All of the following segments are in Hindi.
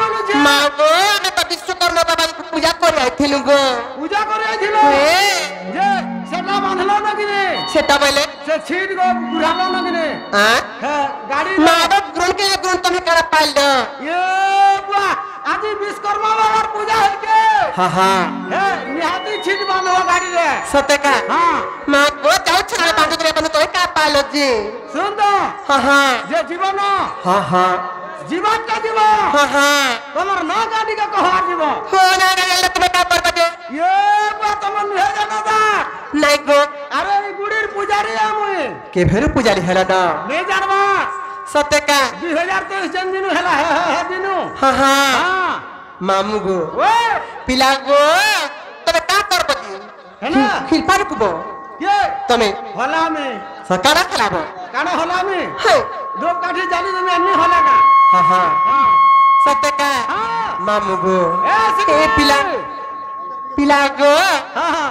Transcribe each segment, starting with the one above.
बोलुछे মা গো আমি তো বিশ্বকর্মা বাবাকে পূজা করে আইছিলু গো पूजा करे आइथिल हे जे सेटा बांधलो न किने সেটা বলে से छीट गो बुढ़ालो न किने হ্যাঁ है गाड़ी মা গো গ্রহণ কে গ্রহণ তুমি কারা পাইল ये बुआ आज विश्वकर्मा बाबार पूजा है के হ্যাঁ হ্যাঁ है निहाती छीट बांधो गाड़ी रे সতে কা हां মা গো যাও ছেড়ে বাঁধি করে বাঁধি তোই কা পাইল জি सुन तो হ্যাঁ হ্যাঁ जे जीवन হ্যাঁ হ্যাঁ जीवन का जीवन হ্যাঁ হ্যাঁ तमर न गाड़ी का कहार जीवन हो না না তুমি কা করবা যে ये बुआ तमन नुहे जाना दा নাই গো अरे ई गुड़ीर पुजारी आमुई কে ভেরু পূজারি হেলা না ने जानबा সতে কা 2023 जन दिनु हेला है दिनु হ্যাঁ হ্যাঁ हां মামু গো ओए পিলা গো তবে কা করবা জি है ना খিলপার কুবো ये তুমি होला में সকারা খেলাবো काना होला में হে दो काठी जानी में अन्नी होला का হ্যাঁ হ্যাঁ हां সতে কা हां মামু গো ए सिक ए पिला पिला गो हां हां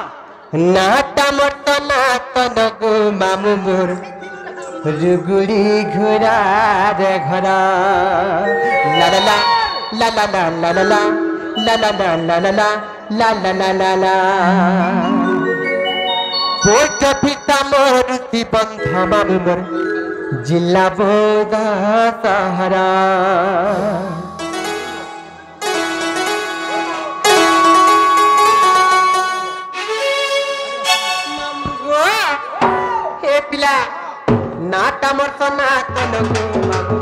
नाटा मट नाटन गो मामु मोर रुगुड़ी घोड़ा रे घोड़ा ला ला ला ला ला ला ला ला ला ला ला ला ला ला ला ला ला ला पोट पिता मोर ती बंध मामु मोर जिला बोदा सहारा हे पिला नाटा मर्स नाटन गो मामु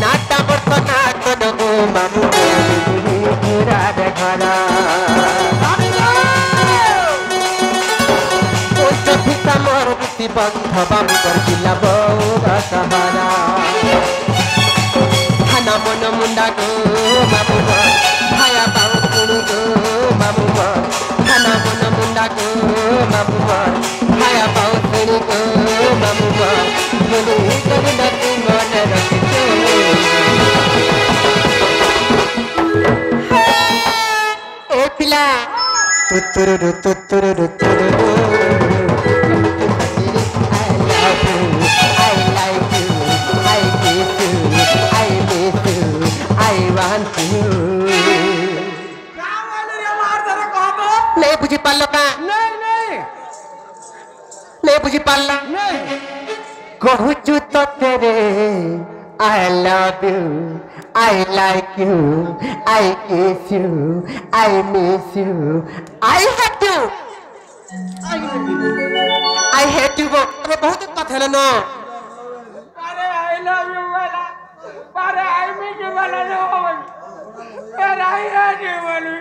नाटा मर्स नाटन गो मामु घोड़ा रे घोड़ा बंध बाबू कर जिला बोरा सहारा खाना मन मुंडा गो बाबू भाया बाबू कुणी गो बाबू खाना मन मुंडा गो बाबू भाया बाबू कुणी गो बाबू बोली कभी न तू मन रखो ए पिला तुतुरु तुतुरु तुतुरु नहीं बुझी पाल का नहीं नहीं नहीं बुझी पाल नहीं कहू तो तेरे I love you I like you I kiss you I miss you I hate you I hate you वो तुम्हें बहुत कथा है ना अरे आई लव यू वाला अरे आई मिस यू वाला नो अरे आई हेट यू वाला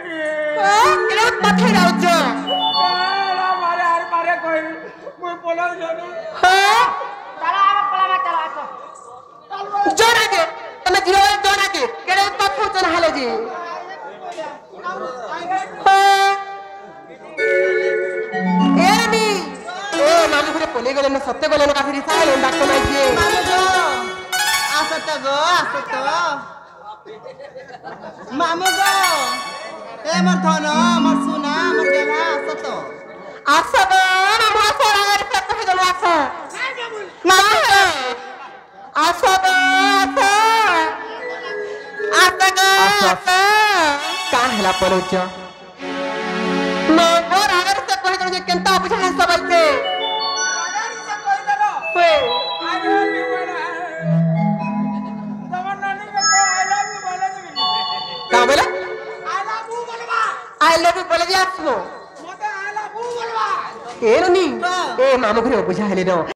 क्या कथा राव जो मारे यार मारे कोई मुझे बोला जाने हाँ चला पला मत चला आको जोर आगे तुम्हें जीरो जोर आगे केरे कथा चल हाले जी हाँ ए नी ए मामू घरे पोले गले न सत्य गले न काफी रिसाय लोन डाक्टर माई जी मामू गो आसत मामू गो ए मर धन मर सुना मर गेला आसत मामू आसो अगर सत्य है जलो आसो ना आसो आसो का हला परोच मामू अगर से कहि जलो जे केनता बुझा है सब के अगर से कोई दलो होए आई लव यू वाला तमन नानी के आई लव यू बोले का बोला आई लव यू बोलवा आई लव यू बोले जे आसो मते आई लव यू बोलवा ಏನು ನೀ ಏ ಮಾಮು ಗುರು ಬುಜಾ ಹೇಳಿ ನೋ